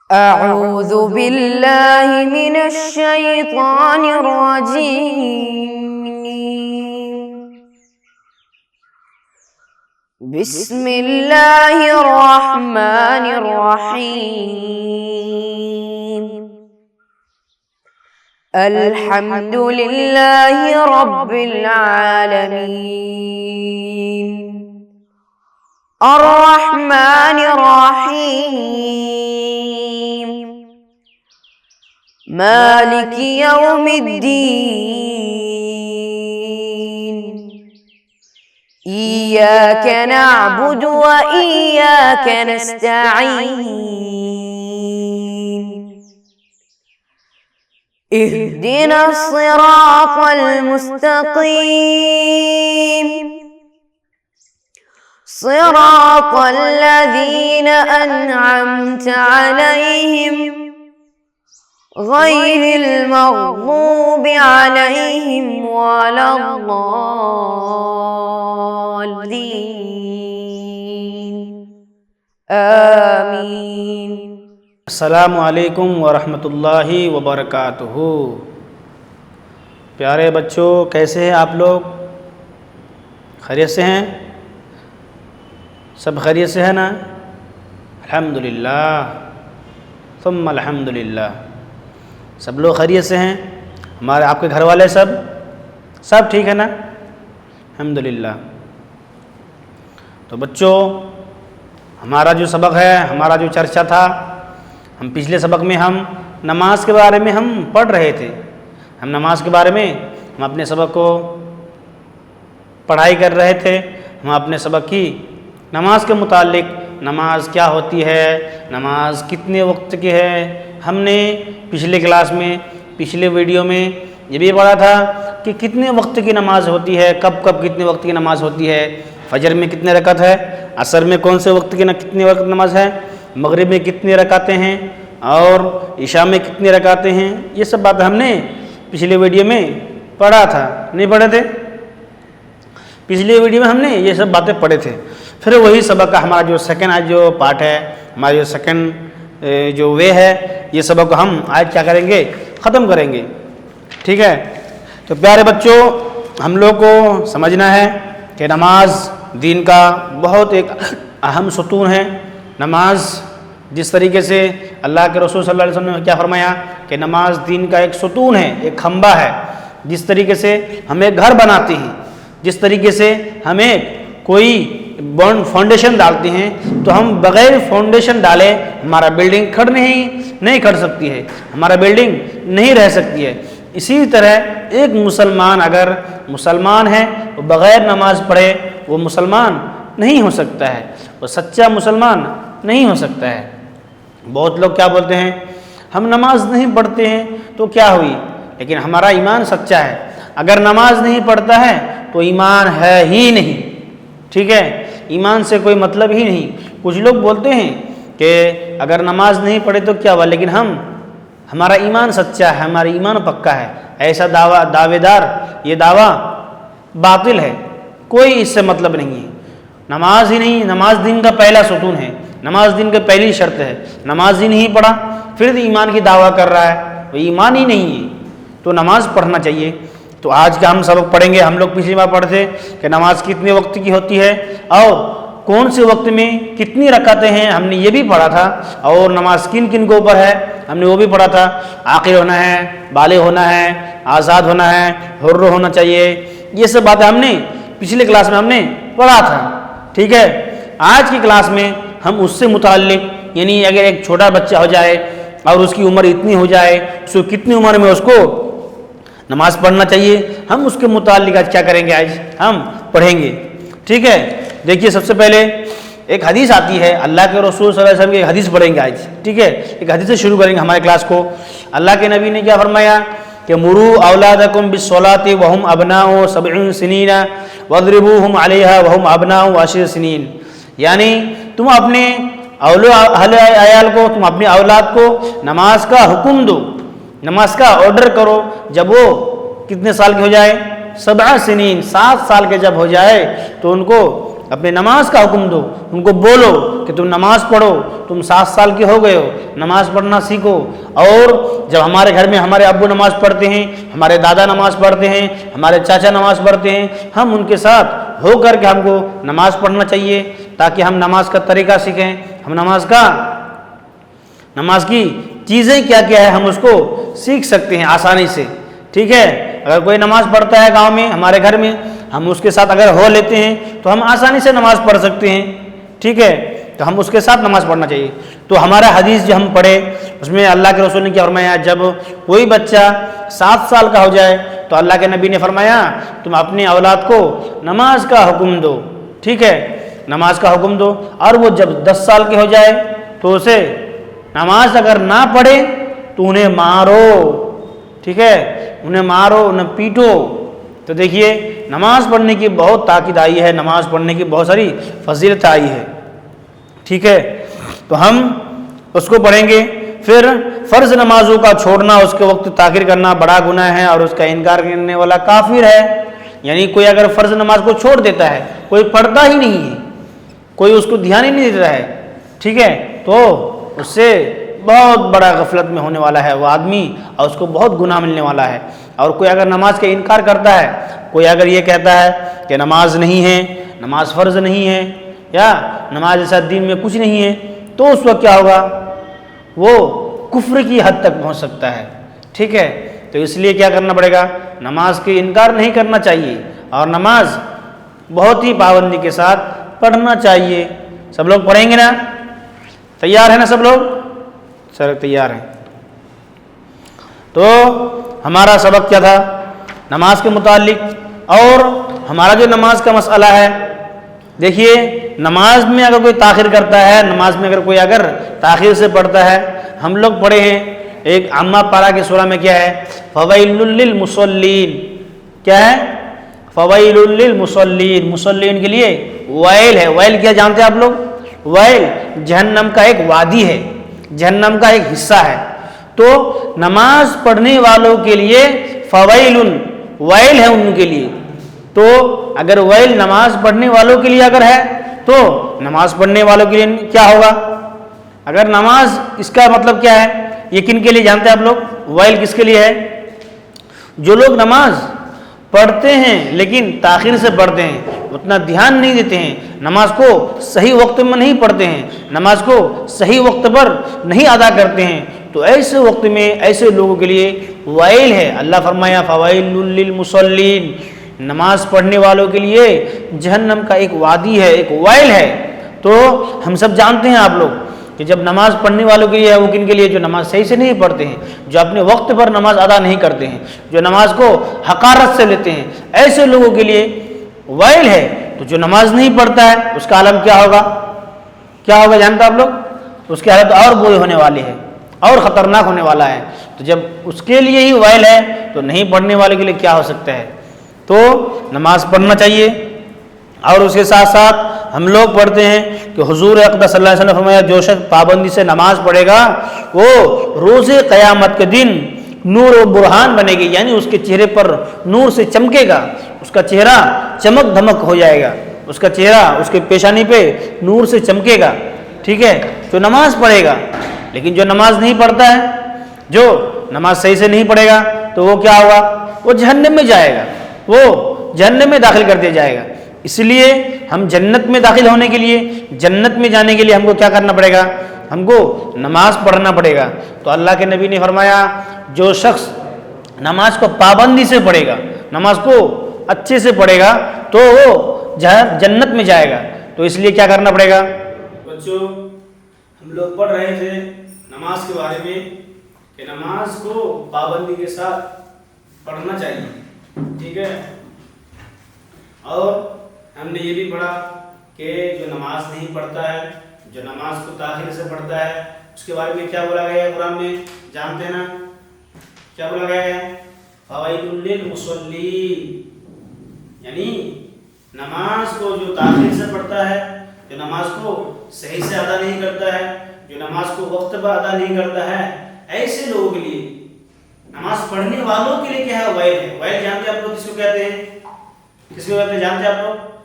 أعوذ بالله من الشيطان الرجيم. بسم الله الرحمن الرحيم. الحمد لله رب العالمين. الرحمن الرحيم. مالك يوم الدين. إياك نعبد وإياك نستعين. اهدنا الصراط المستقيم. صراط الذين أنعمت عليهم غير المغضوب عليهم ولا الضالين. آمين. السلام علیکم ورحمۃ اللہ وبرکاتہ. پیارے بچوں، کیسے ہیں آپ لوگ؟ خیریت سے ہیں؟ سب خیریت سے ہے نا؟ الحمدللہ ثم الحمدللہ. سب لوگ خیریت سے ہیں؟ ہمارے آپ کے گھر والے سب ٹھیک ہے نا؟ الحمدللہ. تو بچوں، ہمارا جو سبق ہے، ہمارا جو چرچا تھا، ہم پچھلے سبق میں ہم نماز کے بارے میں ہم پڑھ رہے تھے. ہم نماز کے بارے میں ہم اپنے سبق کو پڑھائی کر رہے تھے. ہم اپنے سبق کی نماز کے متعلق، نماز کیا ہوتی ہے، نماز کتنے وقت کی ہے، ہم نے پچھلے کلاس میں، پچھلے ویڈیو میں یہ بھی پڑھا تھا کہ کتنے وقت کی نماز ہوتی ہے، کب کتنے وقت کی نماز ہوتی ہے. فجر میں کتنے رکعت ہے، عصر میں کون سے وقت کی کتنے وقت نماز ہے، مغرب میں کتنے رکعتیں ہیں، اور عشاء میں کتنے رکعتیں ہیں. یہ سب باتیں ہم نے پچھلے ویڈیو میں پڑھا تھا. نہیں پڑھے تھے؟ پچھلے ویڈیو میں ہم نے یہ سب باتیں پڑھے تھے. پھر وہی سبق کا ہمارا جو سیکنڈ آج جو پارٹ ہے، ہمارا جو سیکنڈ جو وے ہے، یہ سبق ہم آج کیا کریں گے؟ ختم کریں گے. ٹھیک ہے؟ تو پیارے بچوں، ہم لوگ کو سمجھنا ہے کہ نماز دین کا بہت ایک اہم ستون ہے. نماز جس طریقے سے اللہ کے رسول صلی اللہ علیہ وسلم نے کیا فرمایا کہ نماز دین کا ایک ستون ہے، ایک کھمبا ہے. جس طریقے سے ہم ایک گھر بناتے ہیں، جس طریقے سے ہمیں کوئی فاؤنڈیشن ڈالتے ہیں، تو ہم بغیر فاؤنڈیشن ڈالے ہمارا بلڈنگ نہیں کھڑ سکتی ہے، ہمارا بلڈنگ نہیں رہ سکتی ہے. اسی طرح ایک مسلمان اگر مسلمان ہے، وہ بغیر نماز پڑھے وہ مسلمان نہیں ہو سکتا ہے، وہ سچا مسلمان نہیں ہو سکتا ہے. بہت لوگ کیا بولتے ہیں، ہم نماز نہیں پڑھتے ہیں تو کیا ہوئی، لیکن ہمارا ایمان سچا ہے. اگر نماز نہیں پڑھتا ہے تو ایمان ہے ہی نہیں. ٹھیک ہے؟ ایمان سے کوئی مطلب ہی نہیں. کچھ لوگ بولتے ہیں کہ اگر نماز نہیں پڑھے تو کیا ہوا، لیکن ہمارا ایمان سچا ہے، ہمارا ایمان پکا ہے. ایسا دعوے دار، یہ دعویٰ باطل ہے، کوئی اس سے مطلب نہیں ہے. نماز ہی نہیں، نماز دین کا پہلا ستون ہے، نماز دین کا پہلی شرط ہے. نماز ہی نہیں پڑھا پھر ایمان کی دعویٰ کر رہا ہے، وہ ایمان ہی نہیں ہے. تو نماز پڑھنا چاہیے. تو آج کا ہم سبق پڑھیں گے. ہم لوگ پچھلی بار پڑھے تھے کہ نماز کتنے وقت کی ہوتی ہے اور کون سے وقت میں کتنی رکعتیں ہیں، ہم نے یہ بھی پڑھا تھا. اور نماز کن کے اوپر ہے، ہم نے وہ بھی پڑھا تھا. عاقل ہونا ہے، بالغ ہونا ہے، آزاد ہونا ہے، حر ہونا چاہیے. یہ سب باتیں ہم نے پچھلے کلاس میں ہم نے پڑھا تھا. ٹھیک ہے؟ آج کی کلاس میں ہم اس سے متعلق، یعنی اگر ایک چھوٹا بچہ ہو جائے اور اس کی عمر اتنی ہو جائے، اس کو کتنی عمر میں اس کو نماز پڑھنا چاہیے، ہم اس کے متعلق آج کیا کریں گے، آج ہم پڑھیں گے. ٹھیک ہے؟ دیکھیے، سب سے پہلے ایک حدیث آتی ہے، اللہ کے رسول صلی اللہ علیہ وسلم کی ایک حدیث پڑھیں گے آج. ٹھیک ہے؟ ایک حدیث سے شروع کریں گے ہمارے کلاس کو. اللہ کے نبی نے کیا فرمایا کہ مروا اولادکم بالصلاۃ وهم ابناء 7 سنین واضربوهم علیہا وهم ابناء 10 سنین. یعنی تم اپنے اہل عیال کو، تم اپنی اولاد کو نماز کا حکم دو، نماز کا آرڈر کرو جب وہ کتنے سال کے ہو جائے، 7 سنین، 7 سال کے جب ہو جائے تو ان کو اپنے نماز کا حکم دو، ان کو بولو کہ تم نماز پڑھو، تم 7 سال کے ہو گئے ہو، نماز پڑھنا سیکھو۔ اور جب ہمارے گھر میں ہمارے ابو نماز پڑھتے ہیں، ہمارے دادا نماز پڑھتے ہیں، ہمارے چاچا نماز پڑھتے ہیں، ہم ان کے ساتھ ہو کر کے ہم کو نماز پڑھنا چاہیے، تاکہ ہم نماز کا طریقہ سیکھیں، ہم نماز کی چیزیں کیا کیا ہے ہم اس کو سیکھ سکتے ہیں آسانی سے، ٹھیک ہے۔ اگر کوئی نماز پڑھتا ہے گاؤں میں، ہمارے گھر میں، ہم اس کے ساتھ اگر ہو لیتے ہیں تو ہم آسانی سے نماز پڑھ سکتے ہیں، ٹھیک ہے۔ تو ہم اس کے ساتھ نماز پڑھنا چاہیے۔ تو ہمارا حدیث جو ہم پڑھے اس میں اللہ کے رسول نے کیا فرمایا، جب کوئی بچہ 7 سال کا ہو جائے تو اللہ کے نبی نے فرمایا تم اپنی اولاد کو نماز کا حکم دو، ٹھیک ہے، نماز کا حکم دو۔ اور وہ جب 10 سال کے ہو جائے تو اسے نماز اگر نہ پڑھے تو انہیں مارو، ٹھیک ہے، انہیں مارو، انہیں پیٹو۔ تو دیکھیے نماز پڑھنے کی بہت تاکید آئی ہے، نماز پڑھنے کی بہت ساری فضیلت آئی ہے، ٹھیک ہے۔ تو ہم اس کو پڑھیں گے۔ پھر فرض نمازوں کا چھوڑنا، اس کے وقت تاخیر کرنا بڑا گناہ ہے، اور اس کا انکار کرنے والا کافر ہے۔ یعنی کوئی اگر فرض نماز کو چھوڑ دیتا ہے، کوئی پڑھتا ہی نہیں ہے، کوئی اس کو دھیان ہی نہیں دیتا ہے، ٹھیک ہے، تو اس سے بہت بڑا غفلت میں ہونے والا ہے وہ آدمی، اور اس کو بہت گناہ ملنے والا ہے۔ اور کوئی اگر نماز کا انکار کرتا ہے، کوئی اگر یہ کہتا ہے کہ نماز نہیں ہے، نماز فرض نہیں ہے، یا نماز ایسا دین میں کچھ نہیں ہے، تو اس وقت کیا ہوگا، وہ کفر کی حد تک پہنچ سکتا ہے، ٹھیک ہے۔ تو اس لیے کیا کرنا پڑے گا، نماز کے انکار نہیں کرنا چاہیے، اور نماز بہت ہی پابندی کے ساتھ پڑھنا چاہیے۔ سب لوگ پڑھیں گے نا؟ تیار ہیں نا سب لوگ؟ سر تیار ہیں۔ تو ہمارا سبق کیا تھا نماز کے متعلق، اور ہمارا جو نماز کا مسئلہ ہے، دیکھیے نماز میں اگر کوئی تاخیر کرتا ہے، نماز میں اگر کوئی تاخیر سے پڑھتا ہے، ہم لوگ پڑھے ہیں ایک عامہ پارہ کی سورہ میں کیا ہے، فویل للمصلین، کیا ہے، فویل للمصلین، مصلین کے لیے ویل ہے۔ ویل کیا جانتے ہیں آپ لوگ؟ ویل جہنم کا ایک وادی ہے، جہنم کا ایک حصہ ہے۔ تو نماز پڑھنے والوں کے لیے فویل، ویل ہے ان کے لیے۔ تو اگر ویل نماز پڑھنے والوں کے لیے اگر ہے تو نماز پڑھنے والوں کے لیے کیا ہوگا؟ اگر نماز، اس کا مطلب کیا ہے، یہ کن کے لیے جانتے ہیں آپ لوگ؟ ویل کس کے لیے ہے؟ جو لوگ نماز پڑھتے ہیں لیکن تاخیر سے پڑھتے ہیں، اتنا دھیان نہیں دیتے ہیں، نماز کو صحیح وقت میں نہیں پڑھتے ہیں، نماز کو صحیح وقت پر نہیں ادا کرتے ہیں، تو ایسے وقت میں ایسے لوگوں کے لیے ویل ہے۔ اللہ فرمایا فویل للمصلین، نماز پڑھنے والوں کے لیے جہنم کا ایک وادی ہے، ایک ویل ہے۔ تو ہم سب جانتے ہیں آپ لوگ کہ جب نماز پڑھنے والوں کے لیے ہے، وہ کن کے لیے؟ جو نماز صحیح سے نہیں پڑھتے ہیں، جو اپنے وقت پر نماز ادا نہیں کرتے ہیں، جو نماز کو حقارت سے لیتے ہیں، ایسے لوگوں کے لیے ویل ہے۔ تو جو نماز نہیں پڑھتا ہے اس کا عالم کیا ہوگا؟ کیا ہوگا جانتے آپ لوگ؟ اس کی حالت اور بری ہونے والی ہے، اور خطرناک ہونے والا ہے۔ تو جب اس کے لیے ہی ویل ہے تو نہیں پڑھنے والے کے لیے کیا ہو سکتا ہے؟ تو نماز پڑھنا چاہیے۔ اور اس کے ساتھ ساتھ ہم لوگ پڑھتے ہیں کہ حضور اقدس صلی اللہ علیہ وسلم نے فرمایا جو شخص پابندی سے نماز پڑھے گا وہ روز قیامت کے دن نور و برہان بنے گی، یعنی اس کے چہرے پر نور سے چمکے گا، اس کا چہرہ چمک دھمک ہو جائے گا، اس کا چہرہ، اس کے پیشانی پہ نور سے چمکے گا، ٹھیک ہے، جو نماز پڑھے گا۔ لیکن جو نماز نہیں پڑھتا ہے، جو نماز صحیح سے نہیں پڑھے گا، تو وہ کیا ہوگا؟ وہ جہنم میں جائے گا، وہ جہنم میں داخل کر دیا جائے گا۔ اس لیے ہم جنت میں داخل ہونے کے لیے، جنت میں جانے کے لیے ہم کو کیا کرنا پڑے گا؟ ہم کو نماز پڑھنا پڑے گا۔ تو اللہ کے نبی نے فرمایا جو شخص نماز کو پابندی سے پڑھے گا، نماز کو اچھے سے پڑھے گا، تو وہ جنت میں جائے گا۔ تو اس لیے کیا کرنا پڑے گا؟ بچوں ہم لوگ پڑھ رہے تھے نماز کے بارے میں کہ نماز کو پابندی کے ساتھ پڑھنا چاہیے، ٹھیک ہے۔ اور ہم نے یہ بھی پڑھا کہ جو نماز نہیں پڑھتا ہے، جو نماز کو تاخیر سے پڑھتا ہے، اس کے بارے میں کیا بولا گیا ہے قرآن میں؟ جانتے ہیں نا کیا بولا گیا ہے؟ فویل للمصلین، یعنی نماز کو جو تاخیر سے پڑھتا ہے، جو نماز کو صحیح سے ادا نہیں کرتا ہے، جو نماز کو وقت پر ادا نہیں کرتا ہے، ایسے لوگوں کے لیے، نماز پڑھنے والوں کے لیے کیا ہے؟ ویل ہے۔ ویل جانتے ہیں آپ لوگ کس کو کہتے ہیں؟ کس کو کہتے ہیں جانتے ہیں آپ لوگ؟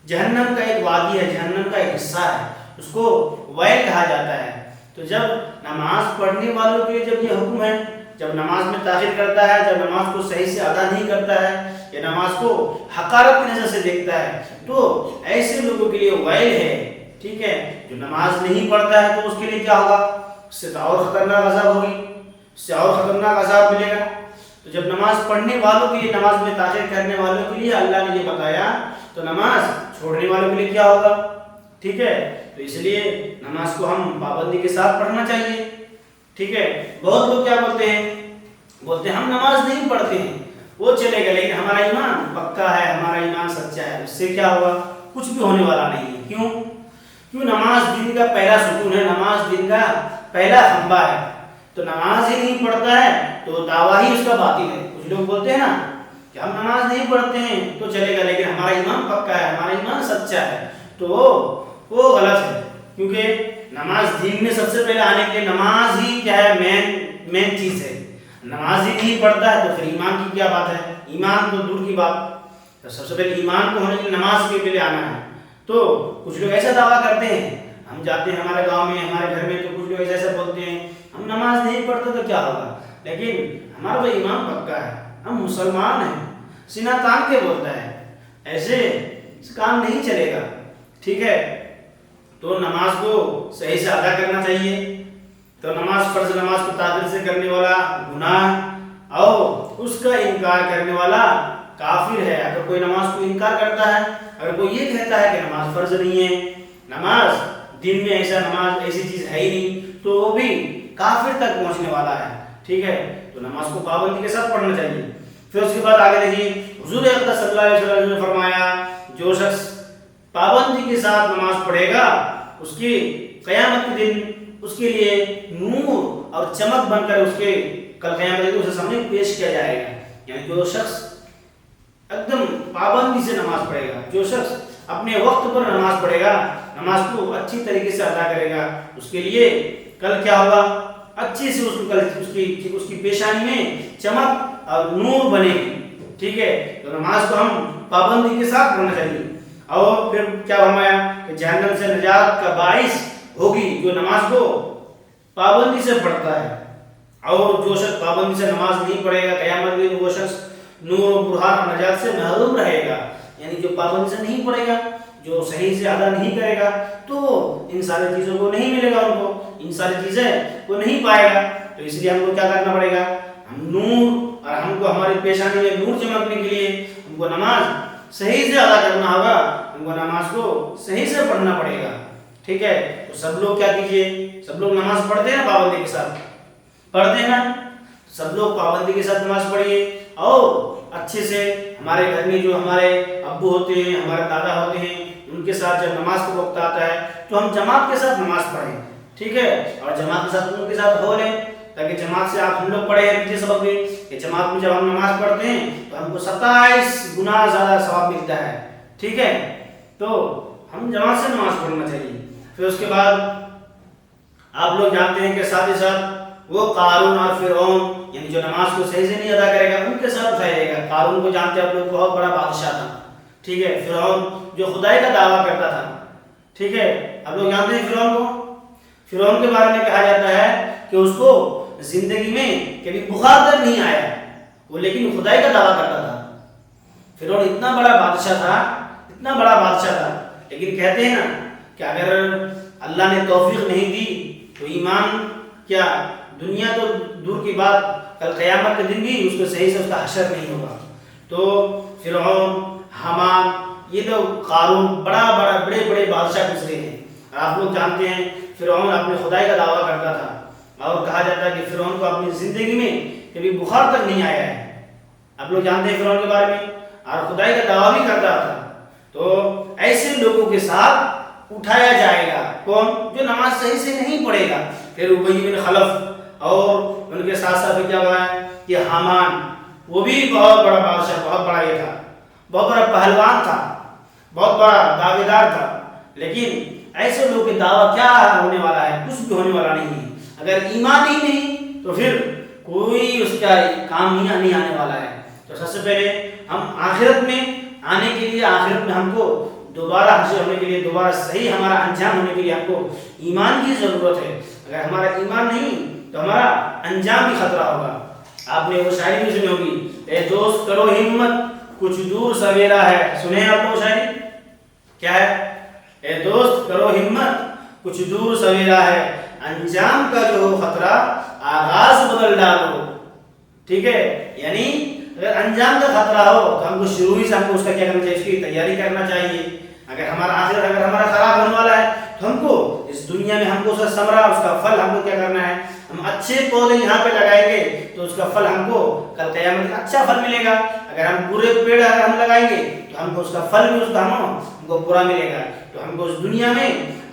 جہنم کا ایک وادی ہے، جہنم کا ایک حصہ ہے، اس کو ویل کہا جاتا ہے۔ تو جب نماز پڑھنے والوں کے لیے جب یہ حکم ہے، جب نماز میں تاخیر کرتا ہے، جب نماز کو صحیح سے ادا نہیں کرتا ہے یا نماز کو حقارت کی نظر سے دیکھتا ہے، تو ایسے لوگوں کے لیے ویل ہے، ٹھیک ہے۔ جو نماز نہیں پڑھتا ہے تو اس کے لیے کیا ہوگا؟ اس سے تو اور خطرناک عذاب ہوگی، اس سے اور خطرناک عذاب ملے گا۔ تو جب نماز پڑھنے والوں کے لیے، نماز میں تاخیر کرنے والوں کے لیے اللہ نے یہ بتایا، تو نماز چھوڑنے والوں کے لیے کیا ہوگا؟ ٹھیک ہے، تو اس لیے نماز کو ہم پابندی کے ساتھ پڑھنا چاہیے، ٹھیک ہے۔ بہت لوگ کیا بولتے ہیں ہم نماز نہیں پڑھتے ہیں، وہ چلے گا لیکن ہمارا ایمان پکا ہے، ہمارا ایمان سچا ہے، اس سے کیا ہوگا؟ کچھ بھی ہونے والا نہیں ہے۔ کیوں نماز دین کا پہلا ستون ہے، نماز دین کا پہلا کھمبا ہے۔ تو نماز ہی نہیں پڑھتا ہے تو دعویٰ ہی اس کا باطل ہے۔ کچھ لوگ بولتے ہیں نا کہ ہم نماز نہیں پڑھتے ہیں تو چلے گا لیکن ہمارا ایمان پکا ہے، ہمارا ایمان سچا ہے، تو وہ غلط ہے۔ کیونکہ نماز دین میں سب سے پہلے آنے کے لیے نماز ہی کیا ہے؟ مین چیز ہے۔ نماز ہی نہیں پڑھتا ہے تو پھر ایمان کی کیا بات ہے؟ ایمان تو دور کی بات، تو سب سے پہلے ایمان کو ہونے کے لیے نماز کے پہلے آنا ہے۔ تو کچھ لوگ ایسا دعویٰ کرتے ہیں، ہم جاتے ہیں ہمارے گاؤں میں، ہمارے گھر میں، تو کچھ لوگ ایسا بولتے ہیں ہم نماز نہیں پڑھتے تو کیا ہوگا، لیکن ہمارا تو ایمان پکا ہے، ہم مسلمان ہیں، سینہ تان کے بولتا ہے، ایسے کام نہیں چلے گا، ٹھیک ہے۔ تو نماز کو صحیح سے ادا کرنا چاہیے۔ تو نماز، فرض نماز کو تاخیر سے کرنے والا گناہ اور اس کا انکار کرنے والا کافر ہے۔ اگر کوئی نماز کو انکار کرتا ہے، اگر کوئی یہ کہتا ہے کہ نماز فرض نہیں ہے، نماز دن میں نماز ایسی چیز ہے ہی نہیں، تو وہ بھی کافر تک پہنچنے والا ہے، ٹھیک ہے۔ تو نماز کو پابندی کے ساتھ پڑھنا چاہیے۔ پھر اس کے بعد آگے دیکھیے، حضور اقدس صلی اللہ علیہ وسلم نے فرمایا جو شخص پابندی کے ساتھ نماز پڑھے گا، اس کی قیامت کے دن اس کے لیے نور اور چمک بن کر اس کے کل قیامت کے دن اسے سامنے پیش کیا جائے گا۔ یعنی جو شخص ایک دم پابندی سے نماز پڑھے گا، جو شخص اپنے وقت پر نماز پڑھے گا، نماز کو اچھی طریقے سے ادا کرے گا، اس کے لیے کل کیا ہوگا؟ اچھی سے اس کی پیشانی میں چمک اور نور بنے گی، ٹھیک ہے۔ تو نماز کو ہم پابندی کے ساتھ پڑھنا چاہیے۔ اور پھر کیا فرمایا کہ جہنم سے نجات کا باعث ہوگی جو نماز کو پابندی سے پڑھتا ہے، اور جو شخص پابندی سے نماز نہیں پڑھے گا قیامت میں وہ شخص نور و برہان اور نجات سے محروم رہے گا۔ یعنی جو پابندی سے نہیں پڑھے گا، جو صحیح سے ادا نہیں کرے گا، تو ان ساری چیزوں کو نہیں ملے گا، ان کو ان ساری چیزیں کو نہیں پائے گا۔ تو اس لیے ہم کو کیا کرنا پڑے گا؟ ہم نور، اور ہم کو ہماری پیشانی میں نور چمکنے کے لیے ہم کو نماز صحیح سے ادا کرنا ہوگا، ہم کو نماز کو صحیح سے پڑھنا پڑے گا، ٹھیک ہے۔ تو سب لوگ کیا کیجئے، سب لوگ نماز پڑھتے ہیں پابندی کے ساتھ، پڑھتے ہیں نا، سب لوگ پابندی کے ساتھ نماز پڑھیے، اور اچھے سے ہمارے گھر میں جو ہمارے ابو ہوتے ہیں، ہمارے دادا ہوتے ہیں، ان کے ساتھ جب نماز کا وقت آتا ہے تو ہم جماعت کے ساتھ نماز پڑھیں، ٹھیک ہے۔ اور جماعت کے ساتھ ان کے ساتھ ہو لیں، تاکہ جماعت سے آپ ہم لوگ پڑھے ہیں پیچھے سبق میں کہ جماعت میں جب ہم نماز پڑھتے ہیں تو ہم کو 27 گنا زیادہ ثواب ملتا ہے، ٹھیک ہے۔ تو ہم جماعت سے نماز پڑھنا چاہیے۔ پھر اس کے بعد آپ لوگ جانتے ہیں کہ ساتھ ہی ساتھ وہ قارون اور فرعون، یعنی جو نماز کو صحیح سے نہیں ادا کرے گا ان کے ساتھ اٹھایا جائے گا۔ قارون کو جانتے ہیں آپ لوگ، بہت بڑا بادشاہ تھا، ٹھیک ہے۔ فرعون جو خدائی کا دعویٰ کرتا تھا، ٹھیک ہے۔ آپ لوگ جانتے ہیں فرعون کو، فرعون کے بارے میں کہا جاتا ہے کہ اس کو زندگی میں کبھی بخار تک نہیں آیا، وہ لیکن خدائی کا دعویٰ کرتا تھا۔ فرعون اتنا بڑا بادشاہ تھا، اتنا بڑا بادشاہ تھا، لیکن کہتے ہیں نا کہ اگر اللہ نے توفیق نہیں دی تو ایمان کیا، دنیا تو دور کی بات، کل قیامت کے دن بھی اس کو صحیح سے اس کا حشر نہیں ہوگا۔ تو فرعون، حامان، یہ لوگ، قارون، بڑے بڑے بادشاہ گزرے ہیں۔ اور آپ لوگ جانتے ہیں فرعون اپنے خدائی کا دعویٰ کرتا تھا، اور کہا جاتا ہے کہ فرعون کو اپنی زندگی میں کبھی بخار تک نہیں آیا ہے۔ آپ لوگ جانتے ہیں فرعون کے بارے میں، اور خدائی کا دعویٰ بھی کرتا تھا۔ تو ایسے لوگوں کے ساتھ اٹھایا جائے گا، کون؟ جو نماز صحیح سے نہیں پڑھے گا۔ پھر ابی بن خلف اور ان کے ساتھ ساتھ کیا ہوا ہے کہ حامان، وہ بھی بہت بڑا بادشاہ، بہت بڑا یہ تھا، بہت بڑا پہلوان تھا، بہت بڑا دعویدار تھا، لیکن ایسے لوگ کے دعویٰ کیا ہونے والا ہے؟ کچھ بھی ہونے والا نہیں ہے۔ اگر ایمان ہی نہیں تو پھر کوئی اس کا کام ہی نہیں آنے والا ہے۔ تو سب سے پہلے ہم آخرت میں آنے کے لیے، آخرت میں ہم کو دوبارہ حشر ہونے کے لیے، دوبارہ صحیح ہمارا انجام ہونے کے لیے ہم کو ایمان کی ضرورت ہے۔ اگر ہمارا ایمان نہیں تو ہمارا انجام بھی خطرہ ہوگا۔ آپ نے وہ شاعری بھی سنی ہوگی، اے دوست کرو ہمت کچھ دور سویرا ہے، سنے آپ نے وہ شاعری؟ کیا ہے؟ اے دوست کرو ہمت کچھ دور سویرا ہے، انجام کا جو خطرہ آغاز بدل ڈالو۔ ٹھیک ہے، یعنی اگر انجام کا خطرہ ہو تو ہم کو شروع ہی سے ہم کو اس کا کیا کرنا چاہیے، اس کی تیاری کرنا چاہیے۔ اگر ہمارا آخرت اگر ہمارا خراب ہونے والا ہے تو ہم کو اس دنیا میں ہم کو اس کا ثمرہ، اس کا پھل ہم کو کیا کرنا ہے، ہم اچھے پودے یہاں پہ لگائیں گے تو اس کا پھل ہم کو کل قیامت میں اچھا پھل ملے گا۔ اگر ہم برے پیڑ اگر ہم لگائیں گے تو ہم کو اس کا پھل بھی اس کا ہم کو برا ملے گا۔ تو ہم کو اس دنیا میں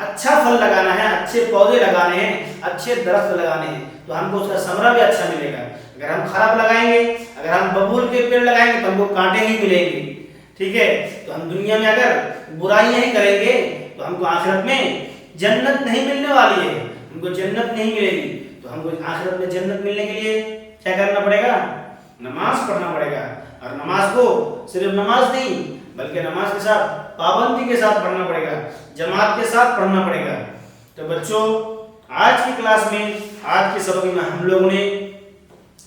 اچھا پھل لگانا ہے، اچھے پودے لگانے ہیں، اچھے درخت لگانے ہیں تو ہم کو اس کا ثمرہ بھی اچھا ملے گا۔ اگر ہم خراب لگائیں گے، اگر ہم ببول کے پیڑ لگائیں گے تو ہم کو کانٹے ہی ملیں گے۔ ٹھیک ہے، تو ہم دنیا میں اگر برائیاں ہی کریں گے تو ہم کو آخرت میں جنت نہیں ملنے والی ہے، ہم کو جنت نہیں ملے گی۔ تو ہم کو آخرت میں جنت ملنے کے لیے کیا کرنا پڑے گا؟ نماز پڑھنا پڑے گا۔ اور نماز کو صرف نماز نہیں بلکہ نماز کے ساتھ پابندی کے ساتھ پڑھنا پڑے گا، جماعت کے ساتھ پڑھنا پڑے گا۔ تو بچوں، آج کی کلاس میں، آج کے سبق میں ہم لوگوں نے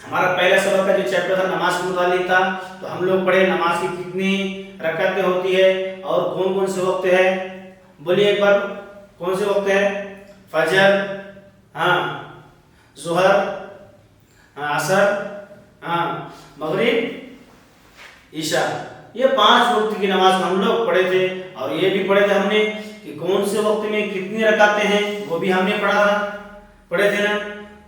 ہمارا پہلا سبق کا جو چیپٹر تھا نماز کے متعلق تھا، تو ہم لوگ پڑھے نماز کی کتنی رکعتیں ہوتی ہے اور کون کون سے وقت ہے۔ بولیے ایک بار، کون سے وقت ہے؟ فجر، ظہر، عصر، مغرب، عشاء، یہ 5 وقت کی نماز ہم لوگ پڑھے تھے۔ اور یہ بھی پڑھے تھے ہم نے کہ کون سے وقت میں کتنی رکعتیں ہیں، وہ بھی ہم نے پڑھے تھے نا،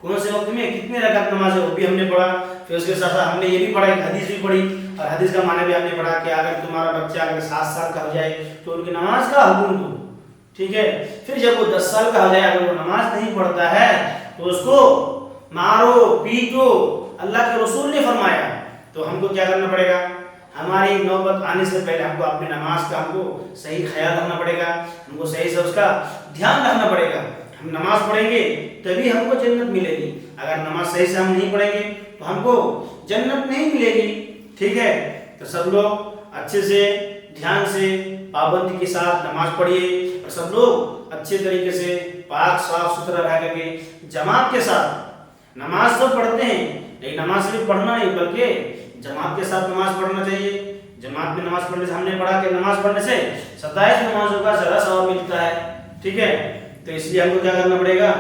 کون سے وقت میں کتنی رکعت نماز ہے وہ بھی ہم نے پڑھا۔ پھر اس کے ساتھ ہم نے یہ بھی پڑھا کہ حدیث بھی پڑھی، اور حدیث کا معنی بھی ہم نے پڑھا کہ اگر تمہارا بچہ اگر 7 سال کا ہو جائے تو ان کی نماز کا حکم دو۔ ٹھیک ہے، پھر جب وہ 10 سال کا ہو جائے اگر وہ نماز نہیں پڑھتا ہے تو اس کو مارو پیٹو، اللہ کے رسول نے فرمایا۔ تو ہم کو کیا کرنا پڑے گا؟ ہماری نوبت آنے سے پہلے ہم کو اپنی نماز کا ہم کو صحیح خیال رکھنا پڑے گا، ہم کو صحیح سے اس کا دھیان رکھنا پڑے گا۔ ہم نماز پڑھیں گے تبھی ہم کو جنت ملے گی، اگر نماز صحیح سے ہم نہیں پڑھیں گے تو ہم کو جنت نہیں ملے گی۔ ٹھیک ہے، تو سب لوگ اچھے سے دھیان سے پابندی کے ساتھ نماز پڑھیے، اور سب لوگ اچھے طریقے سے پاک صاف ستھرا رہ کر کے جماعت کے ساتھ نماز سب پڑھتے ہیں، لیکن نماز صرف پڑھنا نہیں بلکہ جماعت کے ساتھ نماز پڑھنا چاہیے۔ جماعت میں نماز پڑھنے سے ہم نے پڑھا کہ نماز پڑھنے سے 27 نمازوں کا زیادہ ثواب ملتا ہے۔ ٹھیک ہے، تو اس لیے ہم کو کیا کرنا پڑے گا؟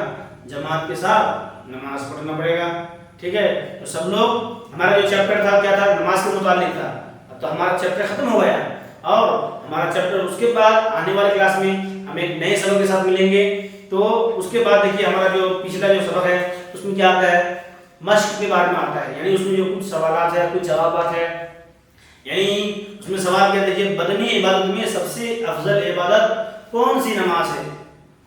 جماعت کے ساتھ نماز پڑھنا پڑے گا۔ ٹھیک ہے، تو سب لوگ، ہمارا جو چیپٹر تھا کیا تھا؟ نماز کے متعلق تھا۔ اب تو ہمارا چیپٹر ختم ہو گیا، اور ہمارا چیپٹر اس کے بعد آنے والے کلاس میں ہم ایک نئے سبق کے ساتھ ملیں گے۔ تو اس کے بعد دیکھیے ہمارا جو پچھلا جو سبق ہے اس میں کیا آتا ہے؟ مشق کے بارے میں آتا ہے، یعنی اس میں جو کچھ سوالات ہے، کچھ جوابات ہے، یعنی اس میں سوال کیا دیکھیے، بدنی عبادت میں سب سے افضل عبادت کون سی نماز ہے؟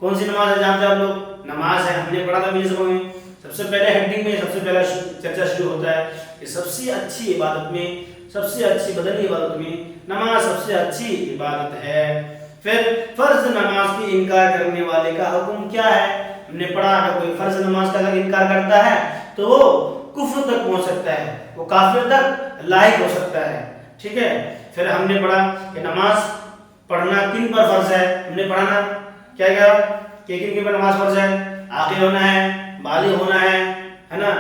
کون سی نماز ہے جانتے ہیں آپ لوگ؟ نماز ہے، ہم نے پڑھا تھا پچھلے سبق میں۔ سب سے پہلے ہیڈنگ میں سب سے پہلا چرچا شروع ہوتا ہے کہ سب سے اچھی عبادت میں، سب سے اچھی بدنی عبادت میں نماز سب سے اچھی عبادت ہے۔ پھر فرض نماز کی انکار کرنے والے کا حکم کیا ہے؟ ہم نے پڑھا اگر کوئی فرض نماز کا اگر انکار کرتا ہے تو وہ کفر تک پہنچ سکتا ہے، وہ کافر تک لاحق ہو سکتا ہے۔ ٹھیک ہے، پھر ہم نے پڑھا کہ نماز پڑھنا کن پر فرض ہے؟ ہم نے پڑھا نا کیا کہ کن پر نماز فرض ہے؟ عاقل ہونا ہے، بالغ ہونا ہے نا،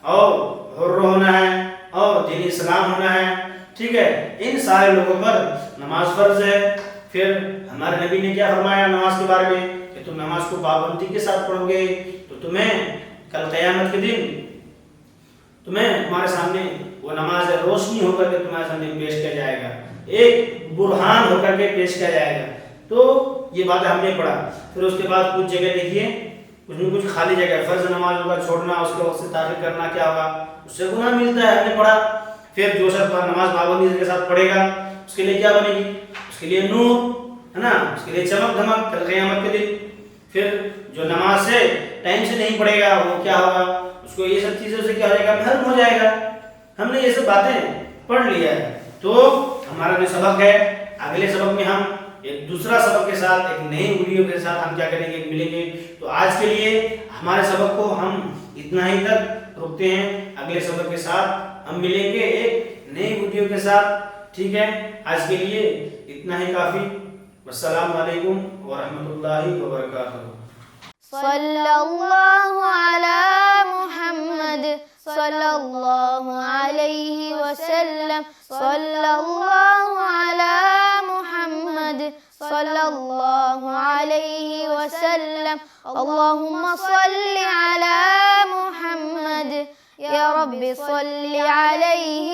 اور حر ہونا ہے، اور دین اسلام ہونا ہے۔ ٹھیک ہے، ان سارے لوگوں پر نماز فرض ہے۔ پھر ہمارے نبی نے کیا فرمایا نماز کے بارے میں کہ تم نماز کو پابندی کے ساتھ پڑھو گے تو تمہیں کل قیامت کے دن تمہارے سامنے وہ نماز روشنی ہو کر کے تمہارے سامنے پیش کیا جائے گا، ایک برہان ہو کر کے پیش کیا جائے گا۔ تو یہ بات ہم نے پڑھا۔ پھر اس کے بعد کچھ جگہ دیکھیے، کچھ میں کچھ خالی جگہ، فرض نماز کا چھوڑنا، اس کے وقت سے تاخیر کرنا کیا ہوگا؟ اس سے گناہ ملتا ہے، ہم نے پڑھا۔ پھر جو شخص نماز پابندی کے ساتھ پڑھے گا اس کے لیے کیا بنے گی؟ اس کے لیے نور ہے نا، اس کے لیے چمک دھمک کل قیامت کے دن۔ پھر جو نماز سے ٹائم سے نہیں پڑھے گا وہ کیا ہوگا؟ اس کو یہ سب چیزوں سے کیا ہو جائے گا؟ محروم ہو جائے گا۔ ہم نے یہ سب باتیں پڑھ لیا ہے۔ تو ہمارا جو سبق ہے، اگلے سبق میں ہم ایک دوسرا سبق کے ساتھ، ایک نئی ویڈیو کے ساتھ ہم کیا کریں گے؟ ملیں گے۔ تو آج کے لیے ہمارے سبق کو ہم اتنا ہی تک رکھتے ہیں، اگلے سبق کے ساتھ ہم ملیں گے ایک نئی ویڈیو کے ساتھ۔ ٹھیک ہے، آج کے لیے اتنا ہی کافی۔ والسلام علیکم ورحمۃ اللہ وبرکاتہ. صلی اللہ علی محمد صلی اللہ علیہ وسلم. صلی اللہ علی محمد صلی اللہ علیہ وسلم. اللہم صلی علی محمد یا رب صلی علیہ